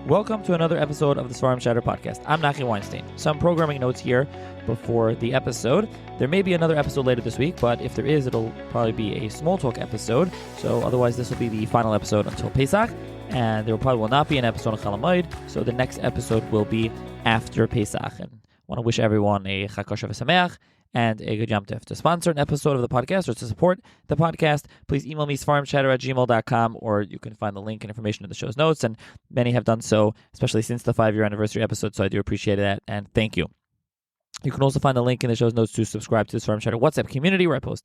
Welcome to another episode of the Svarim Shatter podcast. I'm Naki Weinstein. Some programming notes here before the episode. There may be another episode later this week, but if there is, it'll probably be a small talk episode. So otherwise, this will be the final episode until Pesach, and there probably will not be an episode on Chol Hamoed. So the next episode will be after Pesach. And I want to wish everyone a Chag Kosher V'Sameach and a good Yom Tov. To sponsor an episode of the podcast or to support the podcast, please email me svarimchatter@gmail.com, or you can find the link and information in the show's notes, and many have done so, especially since the 5-year anniversary episode, so I do appreciate that, and thank you. You can also find the link in the show's notes to subscribe to the Svarim Shatter WhatsApp community, where I post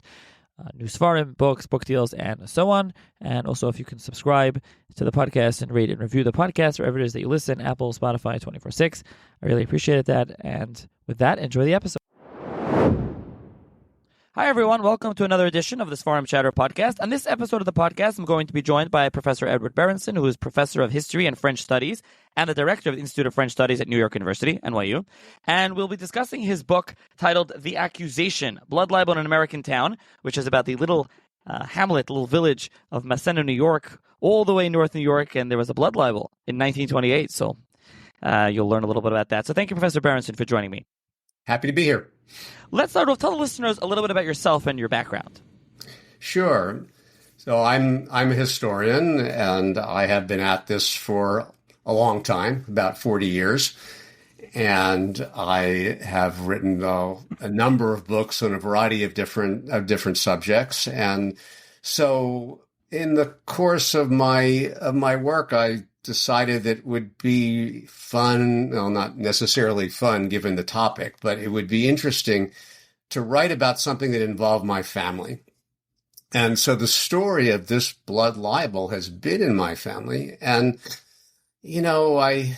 new Svarim, books, book deals, and so on. And also, if you can subscribe to the podcast and rate and review the podcast wherever it is that you listen, Apple, Spotify, 24/6. I really appreciate that. And with that, enjoy the episode. Hi, everyone. Welcome to another edition of the Svarim Shatter podcast. On this episode of the podcast, I'm going to be joined by Professor Edward Berenson, who is Professor of History and French Studies and the Director of the Institute of French Studies at New York University, NYU. And we'll be discussing his book titled The Accusation, Blood Libel in an American Town, which is about the little hamlet, little village of Massena, New York, all the way north New York, and there was a blood libel in 1928. So you'll learn a little bit about that. So thank you, Professor Berenson, for joining me. Happy to be here. Let's start off. Tell the listeners a little bit about yourself and your background. Sure. So I'm a historian, and I have been at this for a long time, about 40 years. And I have written a number of books on a variety of different subjects. And so in the course of my work, I decided that it would be fun, well, not necessarily fun given the topic, but it would be interesting to write about something that involved my family. And so the story of this blood libel has been in my family. And, you know, I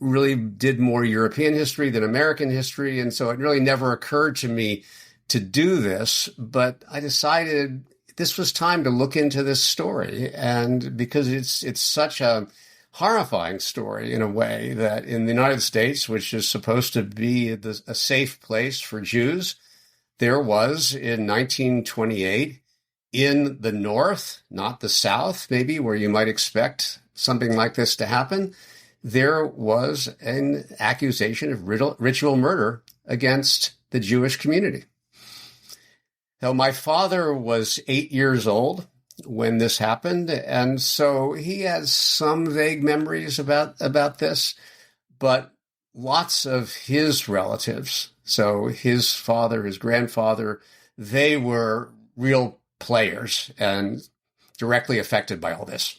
really did more European history than American history. And so it really never occurred to me to do this, but I decided this was time to look into this story, and because it's such a horrifying story in a way that in the United States, which is supposed to be a safe place for Jews, there was in 1928 in the North, not the South, maybe where you might expect something like this to happen, there was an accusation of ritual murder against the Jewish community. Now, my father was 8 years old when this happened, and so he has some vague memories about this, but lots of his relatives, so his father, his grandfather, they were real players and directly affected by all this.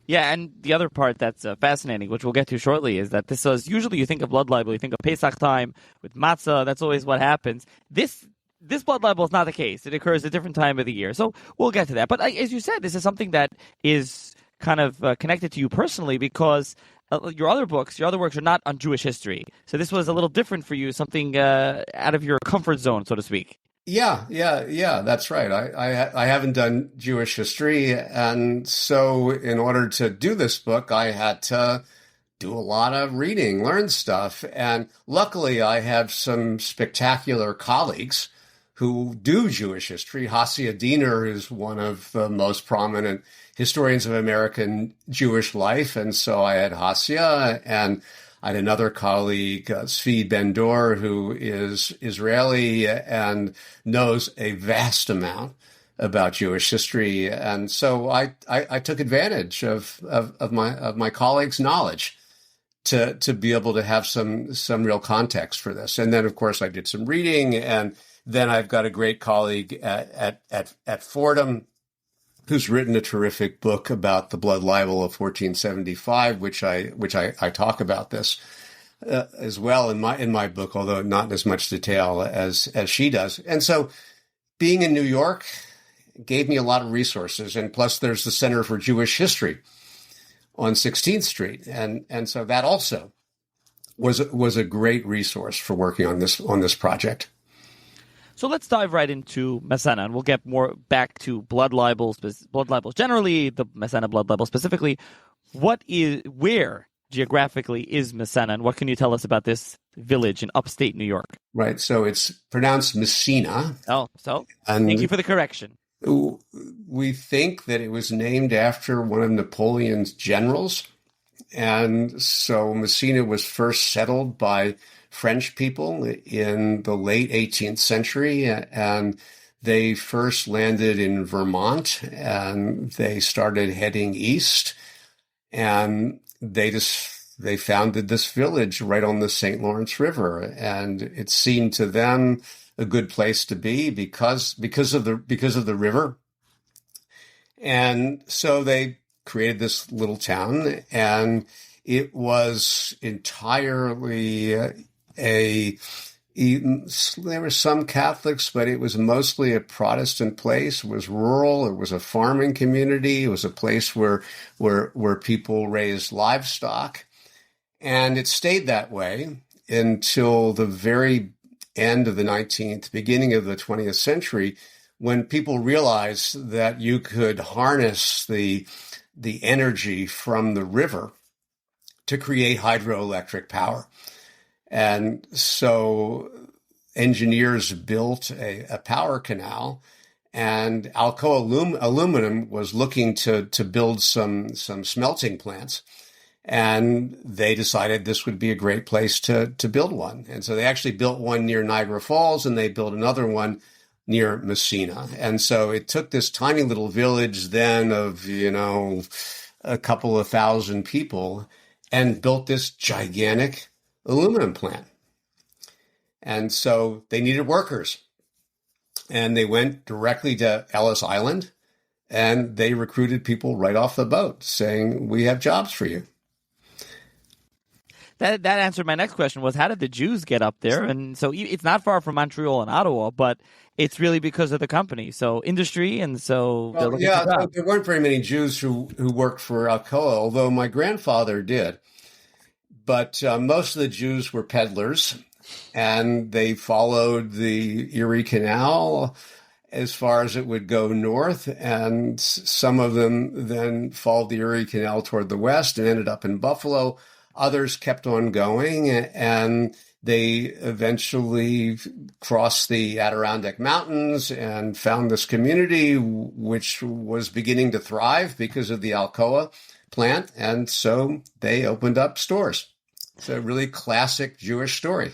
Yeah, and the other part that's fascinating, which we'll get to shortly, is that this was, usually you think of blood libel, you think of Pesach time with matzah, that's always what happens. This blood libel is not the case. It occurs at a different time of the year. So we'll get to that. But as you said, this is something that is kind of connected to you personally because your other works are not on Jewish history. So this was a little different for you, something out of your comfort zone, so to speak. Yeah, that's right. I haven't done Jewish history. And so in order to do this book, I had to do a lot of reading, learn stuff. And luckily, I have some spectacular colleagues who do Jewish history. Hasia Diener is one of the most prominent historians of American Jewish life. And so I had Hasia, and I had another colleague, Zvi Ben-Dor, who is Israeli and knows a vast amount about Jewish history. And so I took advantage of my colleagues' knowledge to be able to have some real context for this. And then, of course, I did some reading, and then I've got a great colleague at Fordham who's written a terrific book about the blood libel of 1475, which I talk about this as well in my book, although not in as much detail as she does. And so being in New York gave me a lot of resources, and plus there's the Center for Jewish History on 16th Street, and so that also was a great resource for working on this project. So let's dive right into Massena, and we'll get more back to blood libels generally, the Massena blood libel specifically. Where geographically is Massena, and what can you tell us about this village in upstate New York? Right, so it's pronounced Massena. Oh, so thank you for the correction. We think that it was named after one of Napoleon's generals. And so Massena was first settled by French people in the late 18th century. And they first landed in Vermont and they started heading east. And they founded this village right on the St. Lawrence River. And it seemed to them a good place to be because of the river. And so they created this little town, and it was entirely there were some Catholics, but it was mostly a Protestant place. It was rural. It was a farming community. It was a place where people raised livestock. And it stayed that way until the very end of the 19th, beginning of the 20th century, when people realized that you could harness the energy from the river to create hydroelectric power. And so engineers built a power canal, and Alcoa Aluminum was looking to build some smelting plants. And they decided this would be a great place to build one. And so they actually built one near Niagara Falls, and they built another one near Massena. And so it took this tiny little village then of, a couple of thousand people and built this gigantic aluminum plant. And so they needed workers. And they went directly to Ellis Island, and they recruited people right off the boat saying, "We have jobs for you." That answered my next question, was how did the Jews get up there? And so it's not far from Montreal and Ottawa, but it's really because of the company. So industry, and so they're looking for jobs. There weren't very many Jews who worked for Alcoa, although my grandfather did. But most of the Jews were peddlers, and they followed the Erie Canal as far as it would go north, and some of them then followed the Erie Canal toward the west and ended up in Buffalo. Others kept on going, and they eventually crossed the Adirondack Mountains and found this community, which was beginning to thrive because of the Alcoa plant. And so they opened up stores. It's a really classic Jewish story.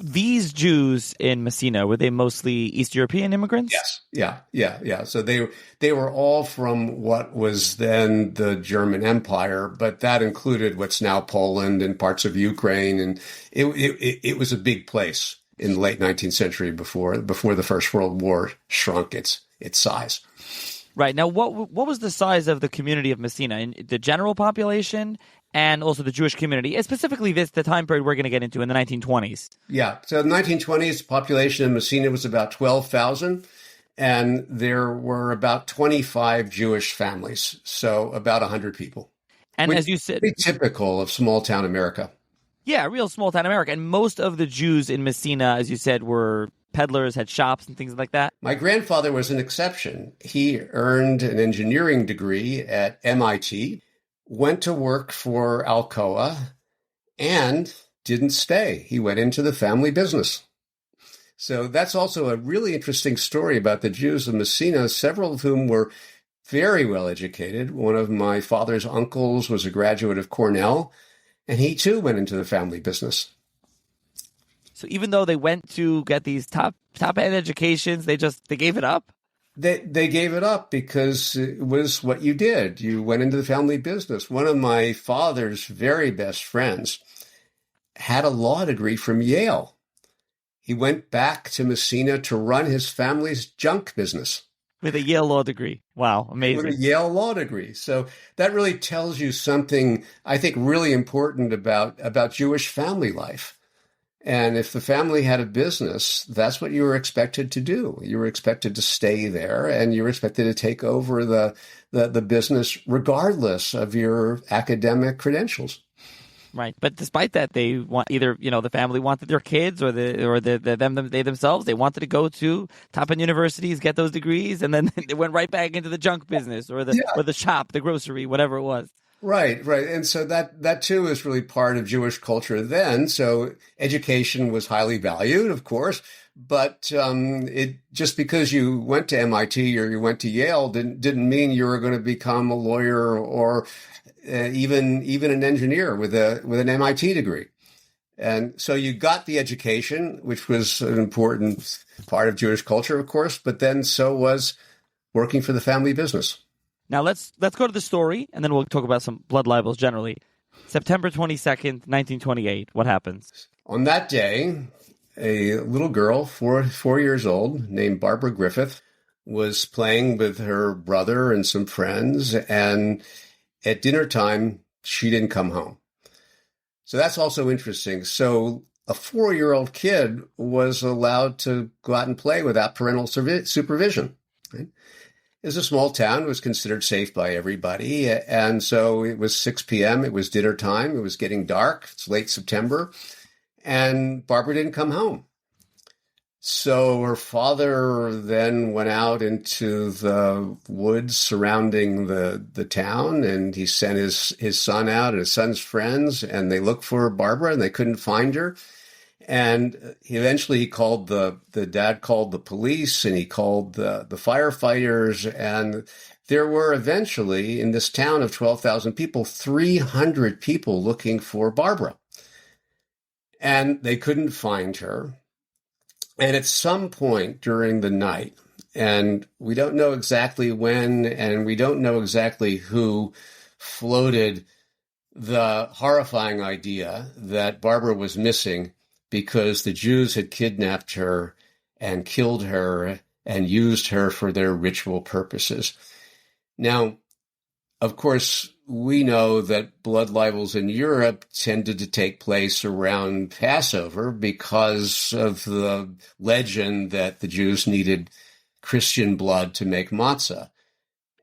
These Jews in Massena, were they mostly East European immigrants? Yes. Yeah. So they were all from what was then the German Empire, but that included what's now Poland and parts of Ukraine. And it was a big place in the late 19th century before the First World War shrunk its size. Right. Now, what was the size of the community of Massena, in the general population and also the Jewish community, specifically the time period we're going to get into in the 1920s? Yeah. So in the 1920s, the population in Massena was about 12,000, and there were about 25 Jewish families, so about 100 people. And as you said, pretty typical of small town America. Yeah, real small town America. And most of the Jews in Massena, as you said, were peddlers, had shops and things like that. My grandfather was an exception. He earned an engineering degree at MIT, went to work for Alcoa, and didn't stay. He went into the family business. So that's also a really interesting story about the Jews of Massena, several of whom were very well educated. One of my father's uncles was a graduate of Cornell, and he too went into the family business. So even though they went to get these top end educations, they gave it up? They gave it up because it was what you did. You went into the family business. One of my father's very best friends had a law degree from Yale. He went back to Massena to run his family's junk business. With a Yale law degree. Wow, amazing. With a Yale law degree. So that really tells you something, I think, really important about Jewish family life. And if the family had a business, that's what you were expected to do. You were expected to stay there, and you were expected to take over the business regardless of your academic credentials. Right, but despite that, they want either the family wanted their kids or they themselves. They wanted to go to top-end universities, get those degrees, and then they went right back into the junk business or the shop, the grocery, whatever it was. Right. And so that too is really part of Jewish culture then. So education was highly valued, of course, But it just because you went to MIT or you went to Yale didn't mean you were going to become a lawyer or even an engineer with an MIT degree. And so you got the education, which was an important part of Jewish culture, of course, but then so was working for the family business. Now let's go to the story, and then we'll talk about some blood libels generally. September 22nd, 1928. What happens? On that day, a little girl, 4 years old, named Barbara Griffith, was playing with her brother and some friends, and at dinner time, she didn't come home. So that's also interesting. So a 4-year-old kid was allowed to go out and play without parental supervision. Right? It was a small town. It was considered safe by everybody. And so it was 6 p.m. It was dinner time. It was getting dark. It's late September. And Barbara didn't come home. So her father then went out into the woods surrounding the town, and he sent his son out and his son's friends, and they looked for Barbara and they couldn't find her. And he called the dad called the police, and he called the firefighters, and there were eventually in this town of 12,000 people, 300 people looking for Barbara. And they couldn't find her. And at some point during the night, and we don't know exactly when, and we don't know exactly who floated the horrifying idea that Barbara was missing because the Jews had kidnapped her and killed her and used her for their ritual purposes. Now, of course, we know that blood libels in Europe tended to take place around Passover because of the legend that the Jews needed Christian blood to make matzah.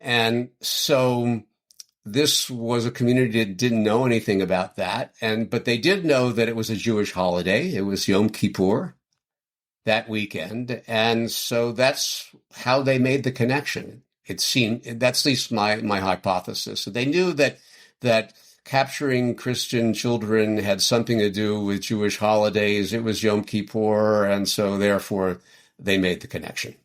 And so this was a community that didn't know anything about that. But they did know that it was a Jewish holiday. It was Yom Kippur that weekend. And so that's how they made the connection. It seemed, that's at least my hypothesis. So they knew that capturing Christian children had something to do with Jewish holidays. It was Yom Kippur, and so therefore they made the connection.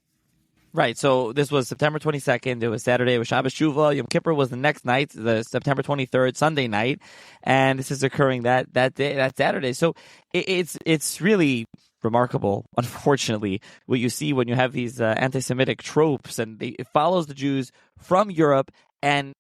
Right. So this was September 22nd. It was Saturday. It was Shabbos Shuvah. Yom Kippur was the next night, the September 23rd, Sunday night, and this is occurring that day, that Saturday. So it's really remarkable, unfortunately, what you see when you have these anti-Semitic tropes, and it follows the Jews from Europe, and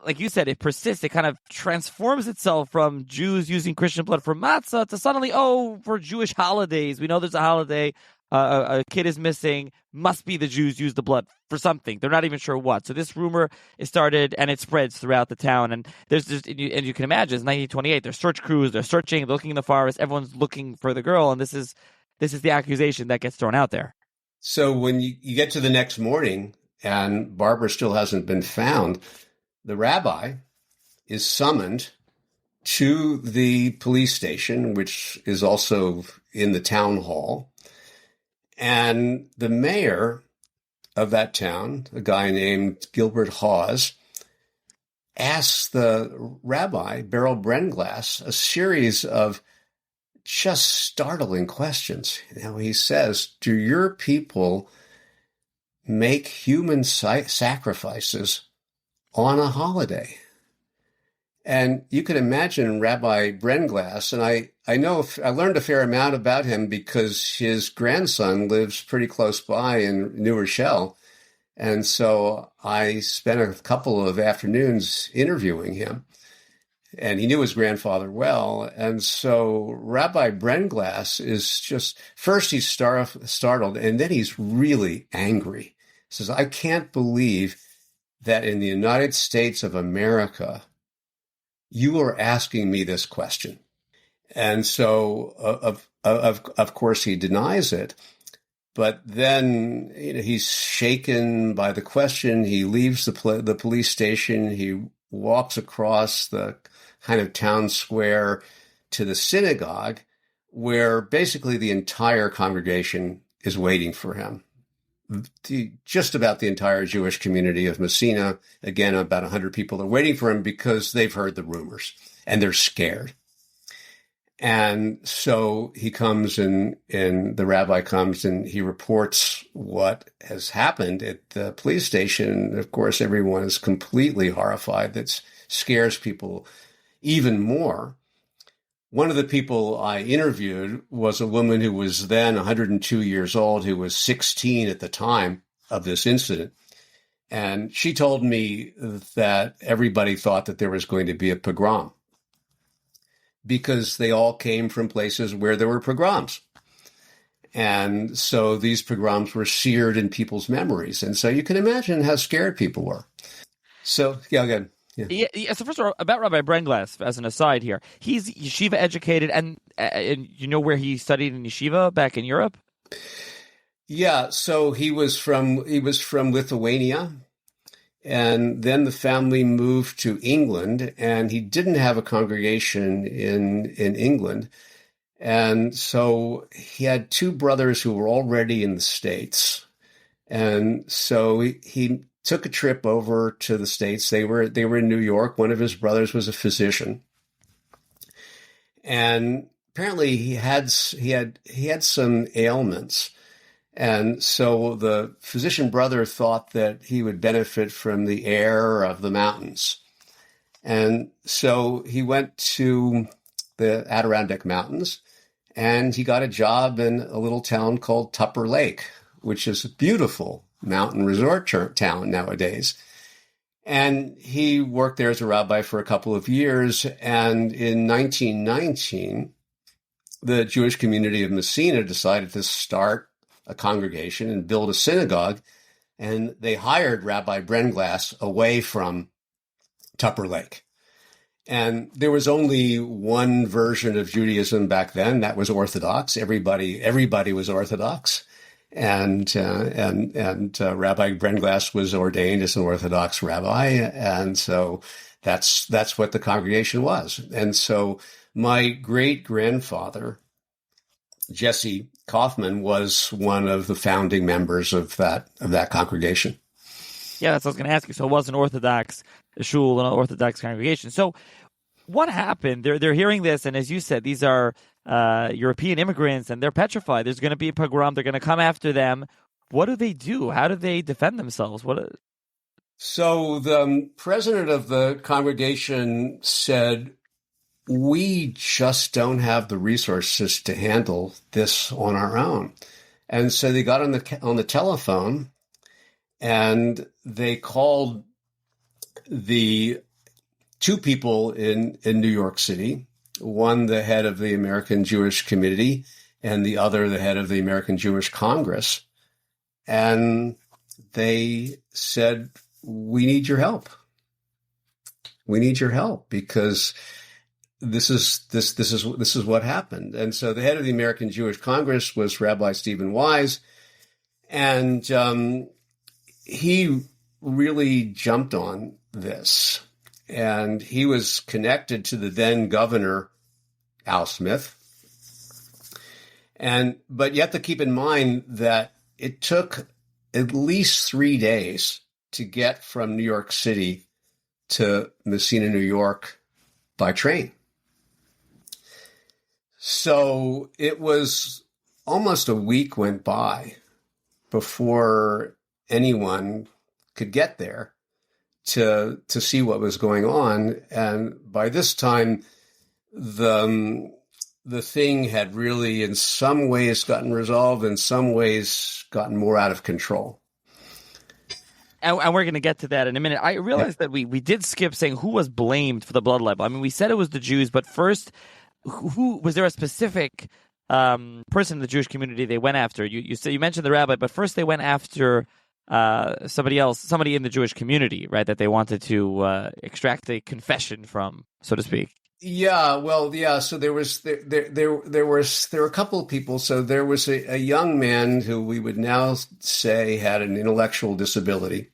like you said, it persists. It kind of transforms itself from Jews using Christian blood for matzah to suddenly, for Jewish holidays. We know there's a holiday, a kid is missing, must be the Jews use the blood for something. They're not even sure what. So this rumor is started, and it spreads throughout the town. And and you can imagine, it's 1928. There's search crews, they're searching, looking in the forest. Everyone's looking for the girl, and this is the accusation that gets thrown out there. So when you get to the next morning and Barbara still hasn't been found, the rabbi is summoned to the police station, which is also in the town hall. And the mayor of that town, a guy named Gilbert Hawes, asks the rabbi, Beryl Brennglass, a series of just startling questions. He says, do your people make human sacrifices on a holiday? And you can imagine Rabbi Brennglass, and I know I learned a fair amount about him because his grandson lives pretty close by in New Rochelle. And so I spent a couple of afternoons interviewing him. And he knew his grandfather well. And so Rabbi Brennglass is just, first he's startled, and then he's really angry. He says, I can't believe that in the United States of America, you are asking me this question. And so, of course, he denies it. But then he's shaken by the question. He leaves the police station. He walks across the kind of town square to the synagogue, where basically the entire congregation is waiting for him. Just about the entire Jewish community of Massena, again, about 100 people are waiting for him because they've heard the rumors and they're scared. And so he comes and the rabbi comes and he reports what has happened at the police station. And of course, everyone is completely horrified. That scares people even more. One of the people I interviewed was a woman who was then 102 years old, who was 16 at the time of this incident. And she told me that everybody thought that there was going to be a pogrom, because they all came from places where there were pogroms. And so these pogroms were seared in people's memories. And so you can imagine how scared people were. So, yeah, good. Yeah. So first of all, about Rabbi Brennglass, as an aside here, he's yeshiva educated, and you know where he studied in yeshiva back in Europe? Yeah, so he was from Lithuania. And then the family moved to England, and he didn't have a congregation in England. And so he had two brothers who were already in the States. And so he took a trip over to the States. They were in New York. One of his brothers was a physician. And apparently he had some ailments. And so the physician brother thought that he would benefit from the air of the mountains. And so he went to the Adirondack Mountains, and he got a job in a little town called Tupper Lake, which is a beautiful mountain resort town nowadays. And he worked there as a rabbi for a couple of years. And in 1919, the Jewish community of Massena decided to start a congregation and build a synagogue, and they hired Rabbi Brennglass away from Tupper Lake. And there was only one version of Judaism back then. That was Orthodox. Everybody was Orthodox, and Rabbi Brennglass was ordained as an Orthodox rabbi, and so that's what the congregation was. And so my great grandfather, Jesse Kaufman, was one of the founding members of that congregation. Yeah, that's what I was going to ask you. So it was an Orthodox shul, an Orthodox congregation. So what happened? They're hearing this, and as you said, these are European immigrants, and they're petrified. There's going to be a pogrom. They're going to come after them. What do they do? How do they defend themselves? So the president of the congregation said, "We just don't have the resources to handle this on our own." And so they got on the telephone, and they called the two people in New York City, one the head of the American Jewish Committee and the other the head of the American Jewish Congress. And they said, "We need your help. We need your help, because this is what happened." And so the head of the American Jewish Congress was Rabbi Stephen Wise, and he really jumped on this, and he was connected to the then governor Al Smith. But you have to keep in mind that it took at least 3 days to get from New York City to Massena, New York by train. So it was almost a week went by before anyone could get there to see what was going on. And by this time, the thing had really, in some ways, gotten resolved, in some ways, gotten more out of control. And we're going to get to that in a minute. I realized that we did skip saying who was blamed for the blood libel. I mean, we said it was the Jews, but first, who was there a specific person in the Jewish community they went after? You mentioned the rabbi, but first they went after somebody else, somebody in the Jewish community, right? That they wanted to extract a confession from, so to speak. Yeah, well, yeah. So there were a couple of people. So there was a young man who we would now say had an intellectual disability,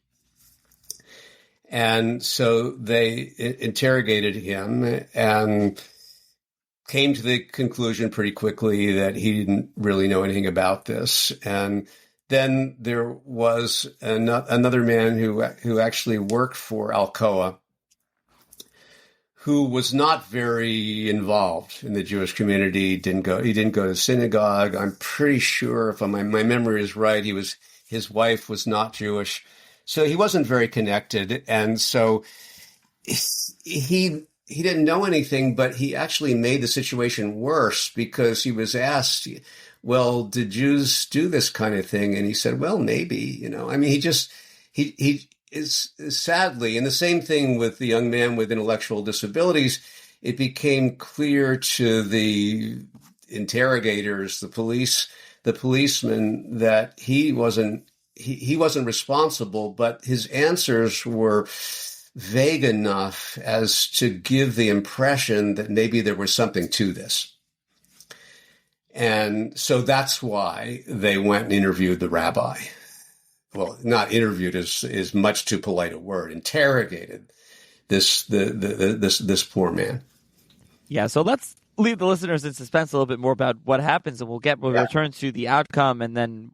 and so they interrogated him and came to the conclusion pretty quickly that he didn't really know anything about this. And then there was another man who actually worked for Alcoa, who was not very involved in the Jewish community. He didn't go to synagogue. I'm pretty sure, if my memory is right, his wife was not Jewish, so he wasn't very connected, and so he didn't know anything. But he actually made the situation worse because he was asked, "Well, did Jews do this kind of thing?" And he said, "Well, maybe." I mean, he is sadly, and the same thing with the young man with intellectual disabilities. It became clear to the interrogators, the policemen, that he wasn't responsible, but his answers were vague enough as to give the impression that maybe there was something to this. And so that's why they went and interviewed the rabbi. Well, not interviewed is much too polite a word. Interrogated this poor man. Yeah, so let's leave the listeners in suspense a little bit more about what happens, and we'll return to the outcome, and then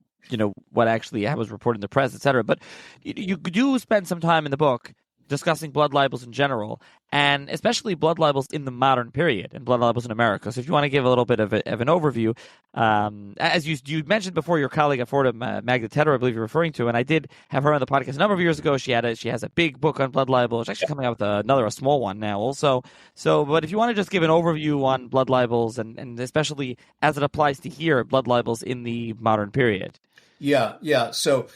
what actually was reported in the press, etc. But you do spend some time in the book discussing blood libels in general, and especially blood libels in the modern period and blood libels in America. So if you want to give a little bit of an overview, as you mentioned before, your colleague at Fordham, Magda Tedder, I believe you're referring to, and I did have her on the podcast a number of years ago. She has a big book on blood libel. She's actually coming out with a small one now also. So, but if you want to just give an overview on blood libels and especially as it applies to here, blood libels in the modern period. Yeah. So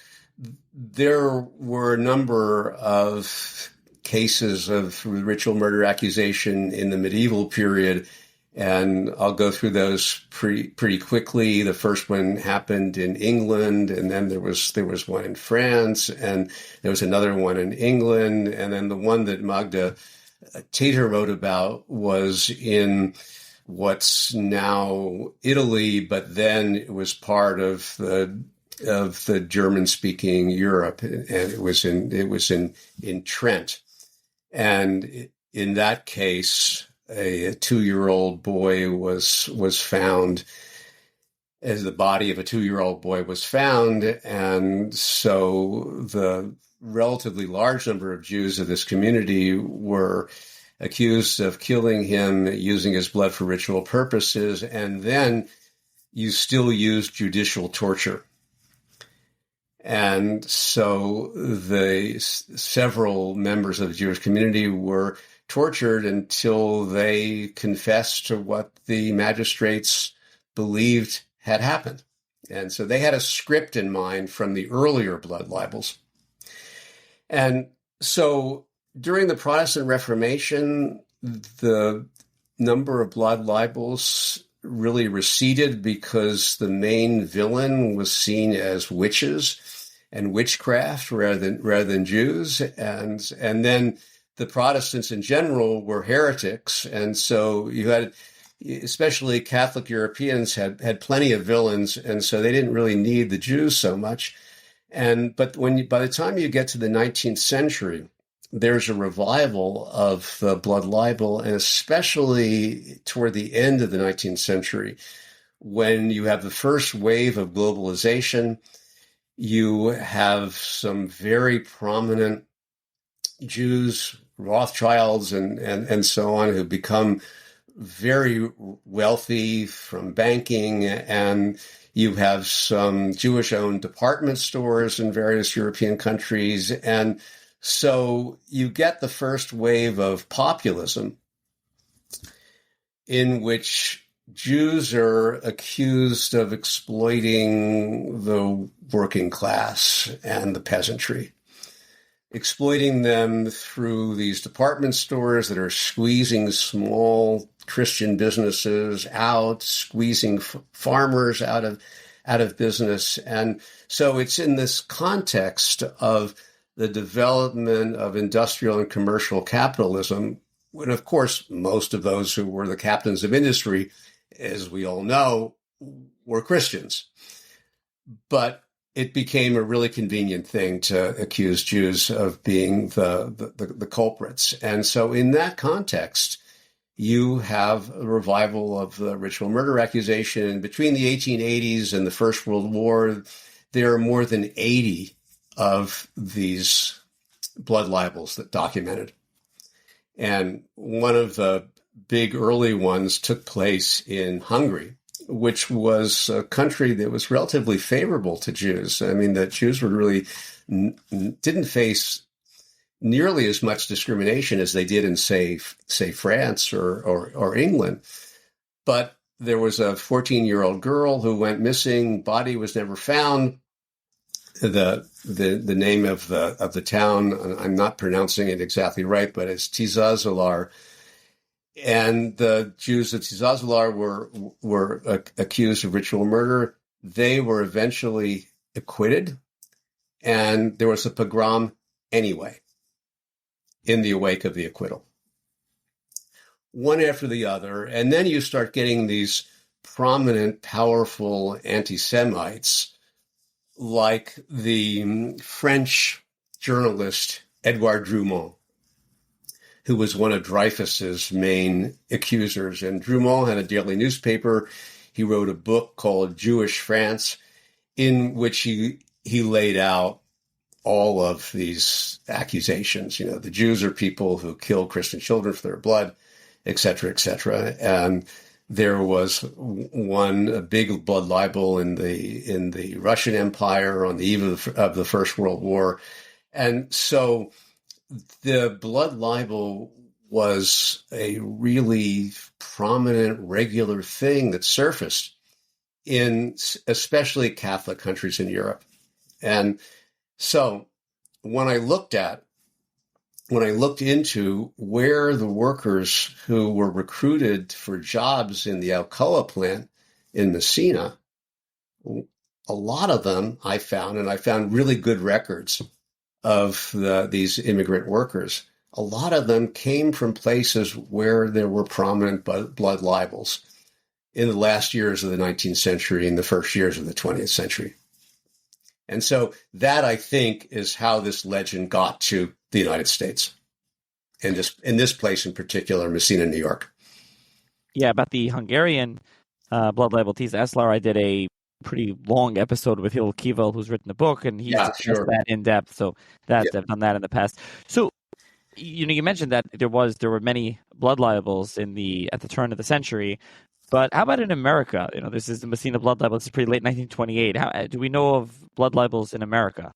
there were a number of cases of ritual murder accusation in the medieval period, and I'll go through those pretty quickly. The first one happened in England, and then there was one in France, and there was another one in England, and then the one that Magda Tedder wrote about was in what's now Italy, but then it was part of the German-speaking Europe, and it was in Trent. And in that case, a 2-year-old boy was found, as the body of a 2-year-old boy was found, and so the relatively large number of Jews of this community were accused of killing him using his blood for ritual purposes, and then you still use judicial torture. And so the several members of the Jewish community were tortured until they confessed to what the magistrates believed had happened. And so they had a script in mind from the earlier blood libels. And so during the Protestant Reformation, the number of blood libels really receded because the main villain was seen as witches and witchcraft rather than Jews, and then the Protestants in general were heretics, and so you had, especially Catholic Europeans had plenty of villains, and so they didn't really need the Jews so much. But by the time you get to the 19th century, there's a revival of the blood libel, and especially toward the end of the 19th century, when you have the first wave of globalization, you have some very prominent Jews, Rothschilds and so on, who become very wealthy from banking, and you have some Jewish-owned department stores in various European countries, and so you get the first wave of populism in which Jews are accused of exploiting the working class and the peasantry, exploiting them through these department stores that are squeezing small Christian businesses out, squeezing farmers out of business. And so it's in this context of the development of industrial and commercial capitalism, when, of course, most of those who were the captains of industry, as we all know, were Christians. But it became a really convenient thing to accuse Jews of being the culprits. And so in that context, you have a revival of the ritual murder accusation. Between the 1880s and the First World War, there are more than 80 of these blood libels that documented. And one of the big early ones took place in Hungary, which was a country that was relatively favorable to Jews. I mean, the Jews were really didn't face nearly as much discrimination as they did in, say France or England. But there was a 14-year-old girl who went missing. Body was never found. The name of the town, I'm not pronouncing it exactly right, but it's Tizazalar. And the Jews of Tizazalar were accused of ritual murder. They were eventually acquitted, and there was a pogrom anyway in the wake of the acquittal. One after the other, and then you start getting these prominent, powerful anti-Semites like the French journalist Edouard Drumont, who was one of Dreyfus's main accusers. And Drumont had a daily newspaper. He wrote a book called Jewish France, in which he laid out all of these accusations. You know, the Jews are people who kill Christian children for their blood, et cetera, et cetera. And there was a big blood libel in the Russian Empire on the eve of the First World War. And so the blood libel was a really prominent, regular thing that surfaced in especially Catholic countries in Europe. And so when I looked into where the workers who were recruited for jobs in the Alcoa plant in Massena, a lot of them I found really good records of these immigrant workers. A lot of them came from places where there were prominent blood libels in the last years of the 19th century and the first years of the 20th century. And so that, I think, is how this legend got to the United States, and in this place in particular, Massena, New York. Yeah, about the Hungarian blood libel, Tiza Eslar, I did a pretty long episode with Hillel Kivel, who's written a book, and he's discussed that in depth. So I've done that in the past. So you mentioned that there were many blood libels at the turn of the century. But how about in America? This is the Massena blood libel. This is pretty late 1928. How do we know of blood libels in America,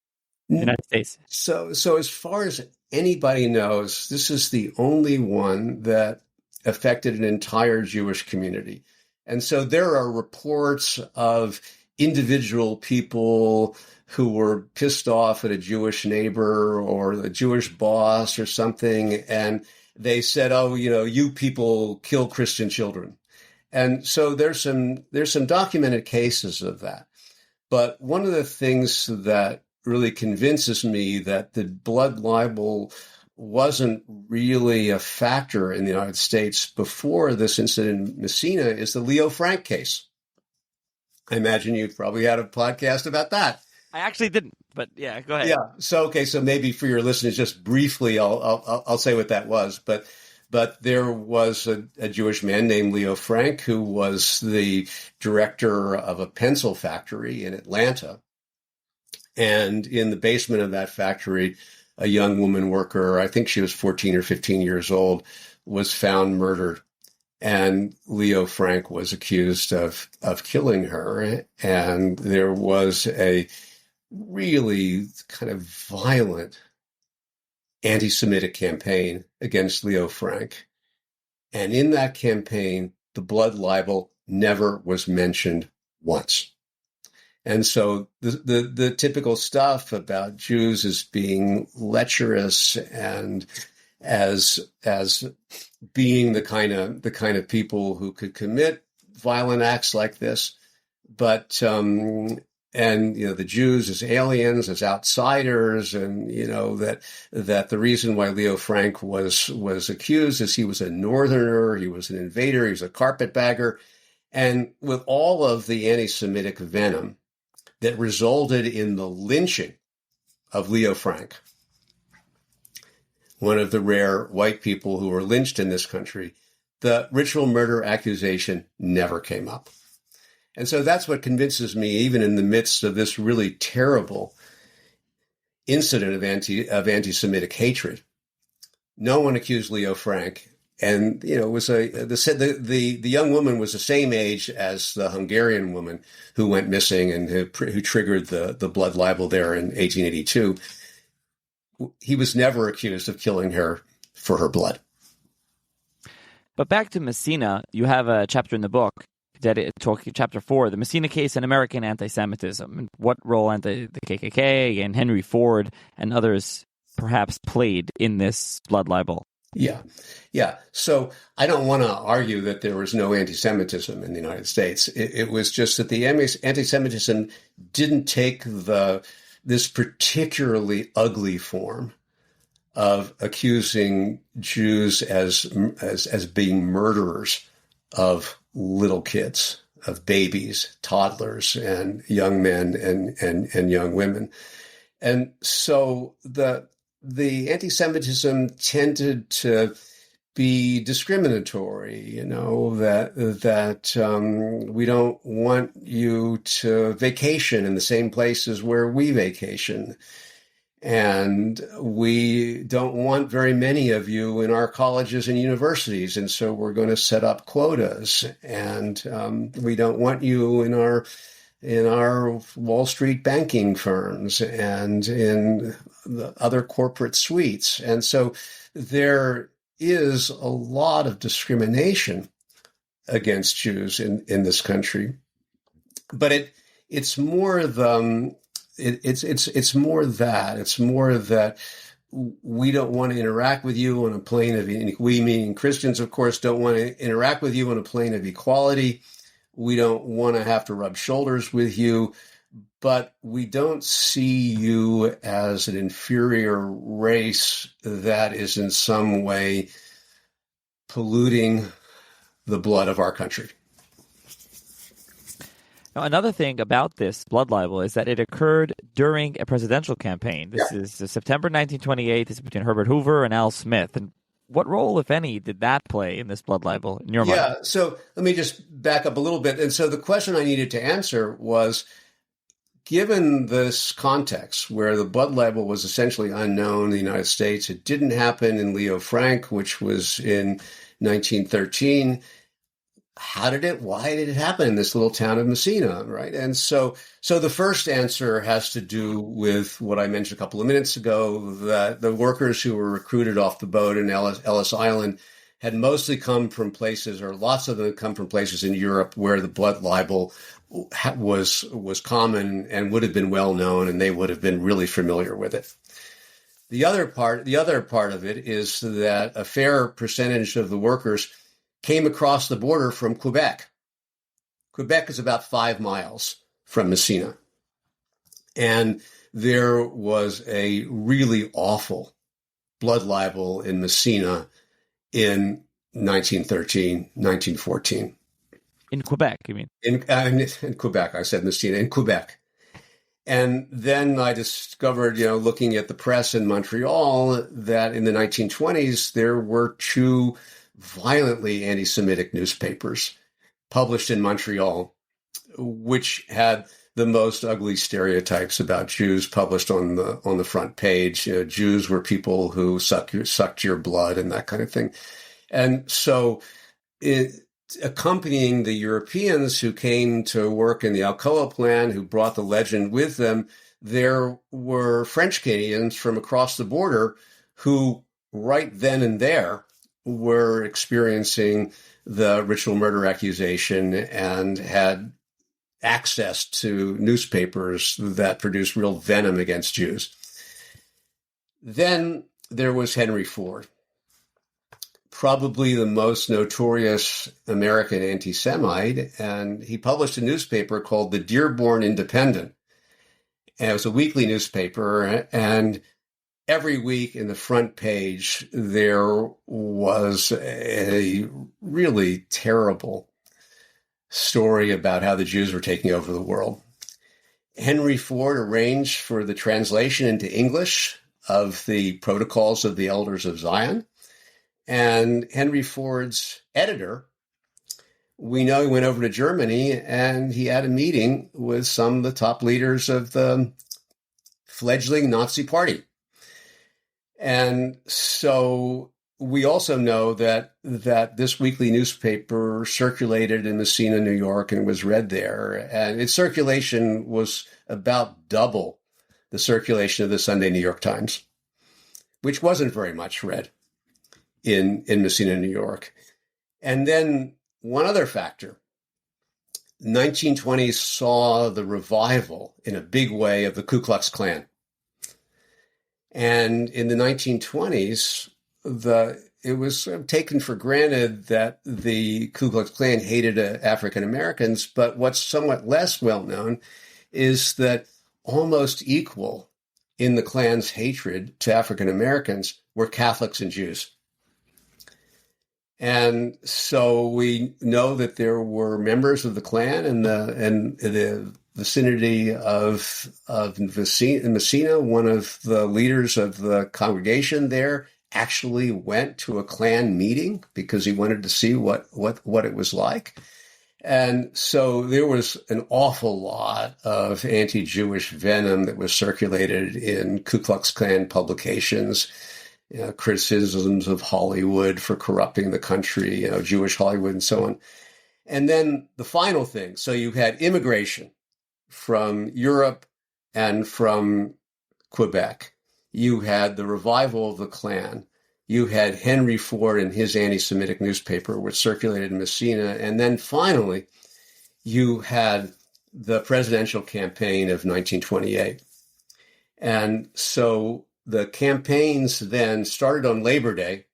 the United States? So as far as anybody knows, this is the only one that affected an entire Jewish community. And so there are reports of individual people who were pissed off at a Jewish neighbor or a Jewish boss or something, and they said, "Oh, you people kill Christian children." And so there's some documented cases of that. But one of the things that really convinces me that the blood libel wasn't really a factor in the United States before this incident in Massena is the Leo Frank case. I imagine you've probably had a podcast about that. I actually didn't, but yeah, go ahead. Yeah. So maybe for your listeners, just briefly, I'll say what that was. But there was a Jewish man named Leo Frank who was the director of a pencil factory in Atlanta. And in the basement of that factory, a young woman worker, I think she was 14 or 15 years old, was found murdered. And Leo Frank was accused of killing her. And there was a really kind of violent anti-Semitic campaign against Leo Frank. And in that campaign, the blood libel never was mentioned once. And so the typical stuff about Jews as being lecherous and as being the kind of people who could commit violent acts like this, but the Jews as aliens, as outsiders, and that the reason why Leo Frank was accused is he was a northerner, he was an invader, he was a carpetbagger, and with all of the anti-Semitic venom that resulted in the lynching of Leo Frank, one of the rare white people who were lynched in this country, the ritual murder accusation never came up. And so that's what convinces me, even in the midst of this really terrible incident of anti-Semitic hatred, No one accused Leo Frank. And, it was the young woman was the same age as the Hungarian woman who went missing and who triggered the blood libel there in 1882. He was never accused of killing her for her blood. But back to Massena, you have a chapter in the book chapter 4, the Massena case and American anti-Semitism, and what role the KKK and Henry Ford and others perhaps played in this blood libel. Yeah. So I don't want to argue that there was no anti-Semitism in the United States. It was just that the anti-Semitism didn't take this particularly ugly form of accusing Jews as being murderers of little kids, of babies, toddlers, and young men and young women. And so the anti-Semitism tended to be discriminatory, that we don't want you to vacation in the same places where we vacation. And we don't want very many of you in our colleges and universities. And so we're going to set up quotas. And we don't want you in our Wall Street banking firms and in the other corporate suites. And so there is a lot of discrimination against Jews in this country. But it's more it's more that we don't want to interact with you on a plane of, we meaning Christians, of course, don't want to interact with you on a plane of equality. We don't want to have to rub shoulders with you, but we don't see you as an inferior race that is in some way polluting the blood of our country. Now, another thing about this blood libel is that it occurred during a presidential campaign. This is September 1928. This is between Herbert Hoover and Al Smith. And what role, if any, did that play in this blood libel in your mind? Yeah, so let me just back up a little bit. And so the question I needed to answer was, given this context where the blood libel was essentially unknown in the United States, it didn't happen in Leo Frank, which was in 1913. Why did it happen in this little town of Massena, right? And so the first answer has to do with what I mentioned a couple of minutes ago, that the workers who were recruited off the boat in Ellis Island had mostly come from places, or lots of them come from places in Europe where the blood libel was common and would have been well known, and they would have been really familiar with it. The other part of it is that a fair percentage of the workers came across the border from Quebec. Quebec is about 5 miles from Massena. And there was a really awful blood libel in Massena in 1913, 1914. In Quebec, you mean? In Quebec, I said Massena, in Quebec. And then I discovered, looking at the press in Montreal, that in the 1920s, there were 2 violently anti-Semitic newspapers published in Montreal, which had the most ugly stereotypes about Jews published on the front page. Jews were people who sucked your blood and that kind of thing. And so accompanying the Europeans who came to work in the Alcoa plan, who brought the legend with them, there were French Canadians from across the border who right then and there were experiencing the ritual murder accusation and had access to newspapers that produced real venom against Jews. Then there was Henry Ford, probably the most notorious American anti-Semite, and he published a newspaper called the Dearborn Independent. And it was a weekly newspaper, and every week in the front page, there was a really terrible story about how the Jews were taking over the world. Henry Ford arranged for the translation into English of the Protocols of the Elders of Zion. And Henry Ford's editor, we know he went over to Germany and he had a meeting with some of the top leaders of the fledgling Nazi party. And so we also know that this weekly newspaper circulated in Massena, New York, and was read there. And its circulation was about double the circulation of the Sunday New York Times, which wasn't very much read in Massena, New York. And then one other factor, 1920s saw the revival in a big way of the Ku Klux Klan. And in the 1920s, it was taken for granted that the Ku Klux Klan hated African Americans, but what's somewhat less well known is that almost equal in the Klan's hatred to African Americans were Catholics and Jews. And so we know that there were members of the Klan in the vicinity of Massena. One of the leaders of the congregation there actually went to a Klan meeting because he wanted to see what it was like. And so there was an awful lot of anti-Jewish venom that was circulated in Ku Klux Klan publications. Criticisms of Hollywood for corrupting the country, Jewish Hollywood and so on. And then the final thing, so you had immigration from Europe and from Quebec. You had the revival of the Klan. You had Henry Ford and his anti-Semitic newspaper, which circulated in Massena. And then finally, you had the presidential campaign of 1928. And so the campaigns then started on Labor Day,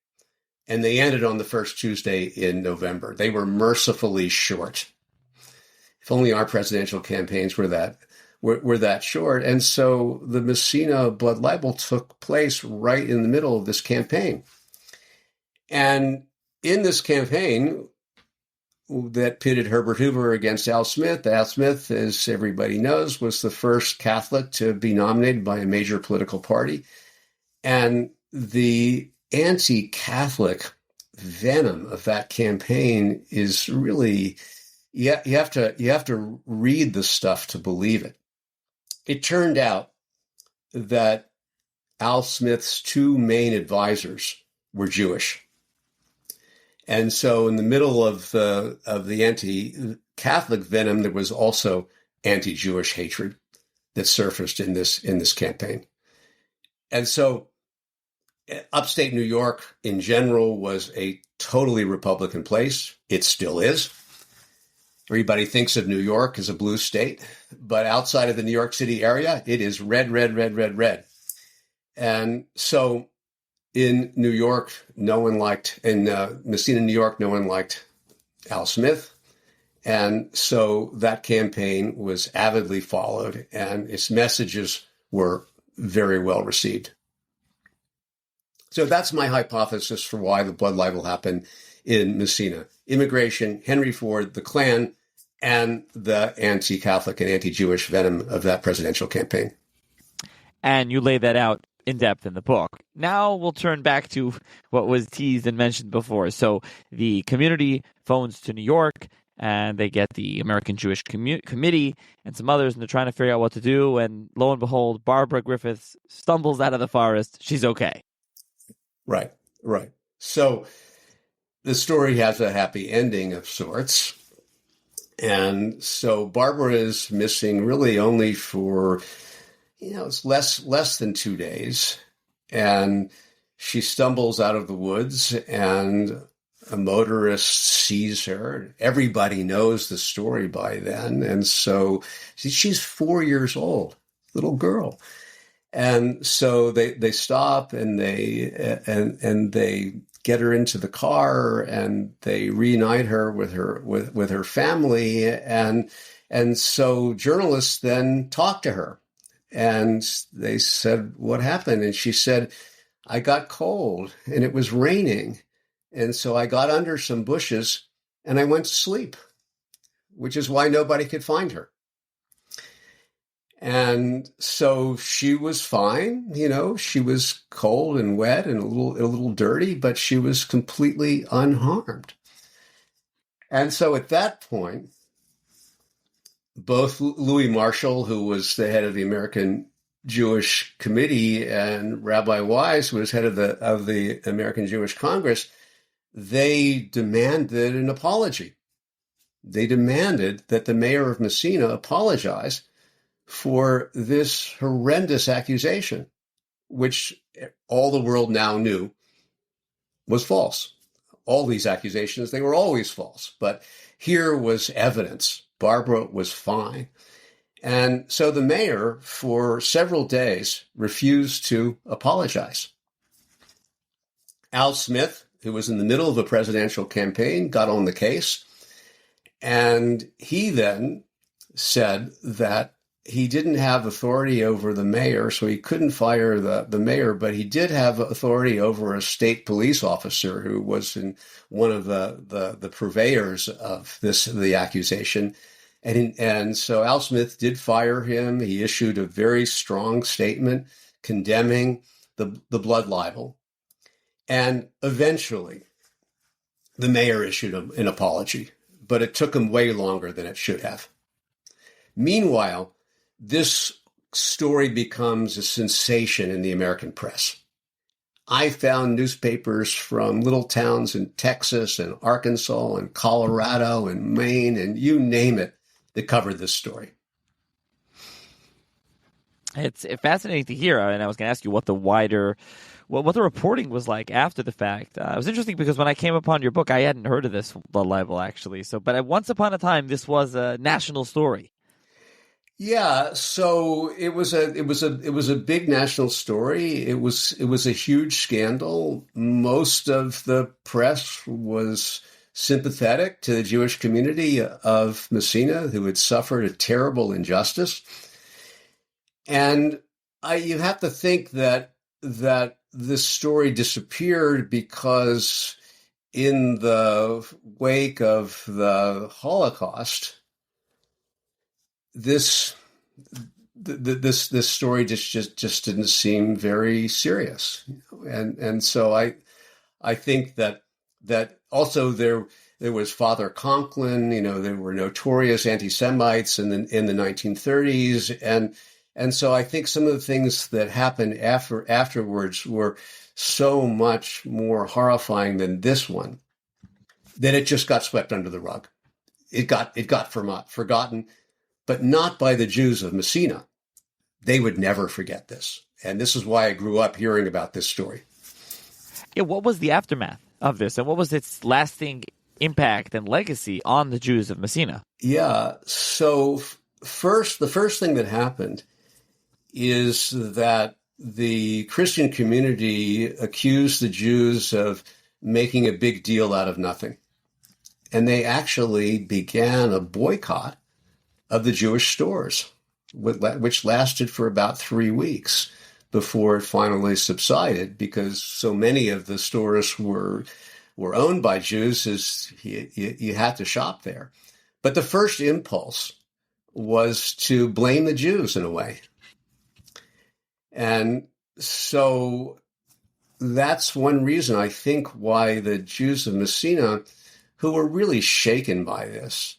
and they ended on the first Tuesday in November. They were mercifully short. If only our presidential campaigns were that short. And so the Massena blood libel took place right in the middle of this campaign. And in this campaign that pitted Herbert Hoover against Al Smith, as everybody knows, was the first Catholic to be nominated by a major political party. And the anti-Catholic venom of that campaign is really, you have to read the stuff to believe it. It turned out that Al Smith's two main advisors were Jewish. And so in the middle of the anti-Catholic venom, there was also anti-Jewish hatred that surfaced in this campaign. And so upstate New York in general was a totally Republican place. It still is. Everybody thinks of New York as a blue state, but outside of the New York City area, it is red, red, red, red, red. And so in New York, in Massena, New York, no one liked Al Smith. And so that campaign was avidly followed, and its messages were very well received. So that's my hypothesis for why the blood libel happened in Massena. Immigration, Henry Ford, the Klan, and the anti-Catholic and anti-Jewish venom of that presidential campaign. And you lay that out in depth in the book. Now we'll turn back to what was teased and mentioned before. So the community phones to New York, and they get the American Jewish Committee and some others, and they're trying to figure out what to do. And lo and behold, Barbara Griffiths stumbles out of the forest. She's okay. Right. So the story has a happy ending of sorts. And so Barbara is missing really only for, it's less than 2 days. And she stumbles out of the woods, and a motorist sees her. Everybody knows the story by then. And so she's 4 years old, little girl. And so they stop, and they get her into the car, and they reunite her with her family. And so journalists then talk to her, and they said, "What happened?" And she said, "I got cold, and it was raining. And so I got under some bushes and I went to sleep," which is why nobody could find her. And so she was fine. She was cold and wet and a little dirty, but she was completely unharmed. And so at that point, both Louis Marshall, who was the head of the American Jewish committee, and Rabbi Wise was head of the American Jewish Congress, they demanded an apology. They demanded that the mayor of Massena apologize for this horrendous accusation, which all the world now knew was false. All these accusations, they were always false. But here was evidence. Barbara was fine. And so the mayor, for several days, refused to apologize. Al Smith, who was in the middle of a presidential campaign, got on the case. And he then said that he didn't have authority over the mayor, so he couldn't fire the mayor, but he did have authority over a state police officer who was in one of the purveyors of the accusation. And so Al Smith did fire him. He issued a very strong statement condemning the blood libel. And eventually, the mayor issued an apology, but it took him way longer than it should have. Meanwhile, this story becomes a sensation in the American press. I found newspapers from little towns in Texas and Arkansas and Colorado and Maine and you name it that covered this story. It's fascinating to hear, and I was going to ask you what the reporting was like after the fact. It was interesting because when I came upon your book, I hadn't heard of this blood libel actually. But once upon a time, this was a national story. Yeah, so it was a big national story. It was a huge scandal. Most of the press was sympathetic to the Jewish community of Massena, who had suffered a terrible injustice. And you have to think that this story disappeared because in the wake of the Holocaust, this story just didn't seem very serious, and so I think that also there was Father Conklin. There were notorious anti-Semites in the 1930s, and so I think some of the things that happened afterwards were so much more horrifying than this one that it just got swept under the rug. It got forgotten. But not by the Jews of Massena. They would never forget this. And this is why I grew up hearing about this story. Yeah, what was the aftermath of this? And what was its lasting impact and legacy on the Jews of Massena? Yeah, so the first thing that happened is that the Christian community accused the Jews of making a big deal out of nothing. And they actually began a boycott of the Jewish stores, which lasted for about 3 weeks before it finally subsided, because so many of the stores were owned by Jews, you had to shop there. But the first impulse was to blame the Jews in a way. And so that's one reason, I think, why the Jews of Massena, who were really shaken by this,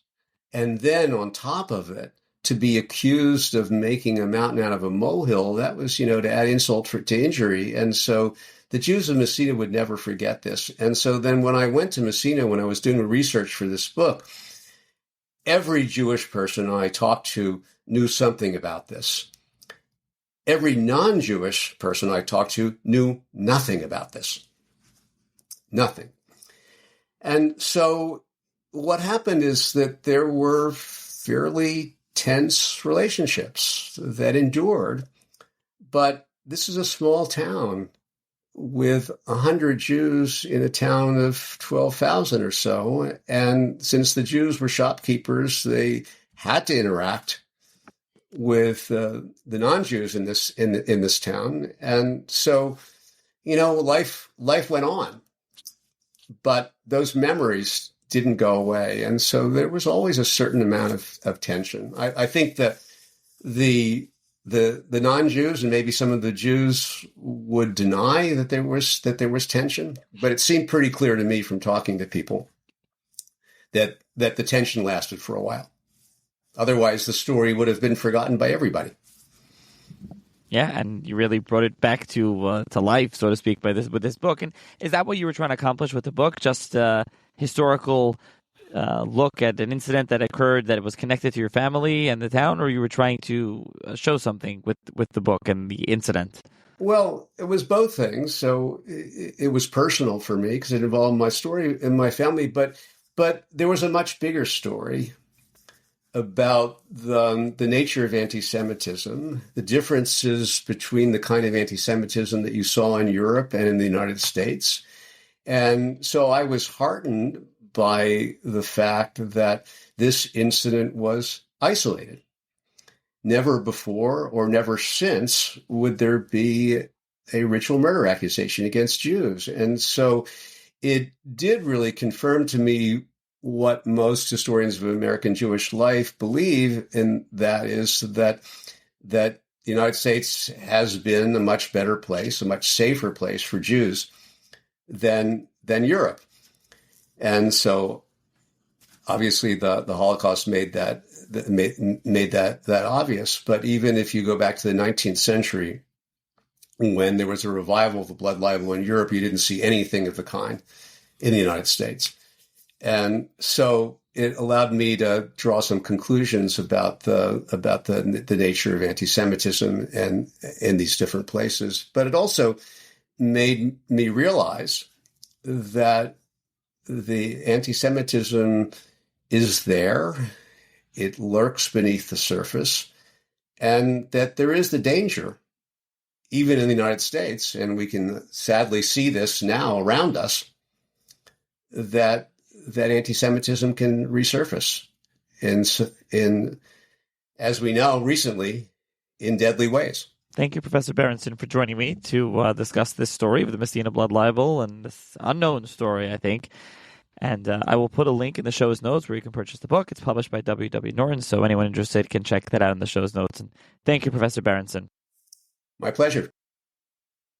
and then on top of it, to be accused of making a mountain out of a molehill, that was, to add insult to injury. And so the Jews of Massena would never forget this. And so then when I went to Massena, when I was doing research for this book, every Jewish person I talked to knew something about this. Every non-Jewish person I talked to knew nothing about this. Nothing. And so what happened is that there were fairly tense relationships that endured, but this is a small town with 100 Jews in a town of 12,000 or so. And since the Jews were shopkeepers, they had to interact with the non-Jews in this town. And so, life went on, but those memories didn't go away. And so there was always a certain amount of tension. I think that the non-Jews and maybe some of the Jews would deny that there was tension, but it seemed pretty clear to me from talking to people that the tension lasted for a while. Otherwise, the story would have been forgotten by everybody. Yeah, and you really brought it back to life, so to speak, with this book. And is that what you were trying to accomplish with the book? Just historical look at an incident that occurred that was connected to your family and the town, or you were trying to show something with the book and the incident? Well, it was both things. So it was personal for me because it involved my story and my family, but there was a much bigger story about the nature of anti-Semitism, the differences between the kind of anti-Semitism that you saw in Europe and in the United States. And so I was heartened by the fact that this incident was isolated. Never before or never since would there be a ritual murder accusation against Jews. And so it did really confirm to me what most historians of American Jewish life believe, and that is that the United States has been a much better place, a much safer place for Jews than Europe. And so obviously the Holocaust made that obvious. But even if you go back to the 19th century, when there was a revival of the blood libel in Europe, you didn't see anything of the kind in the United States. And so it allowed me to draw some conclusions about the nature of anti-Semitism and in these different places. But it also made me realize that the anti-Semitism is there, it lurks beneath the surface, and that there is the danger, even in the United States, and we can sadly see this now around us, that anti-Semitism can resurface in, as we know recently, in deadly ways. Thank you, Professor Berenson, for joining me to discuss this story of the Massena blood libel and this unknown story, I think. And I will put a link in the show's notes where you can purchase the book. It's published by W.W. Norton, so anyone interested can check that out in the show's notes. And thank you, Professor Berenson. My pleasure.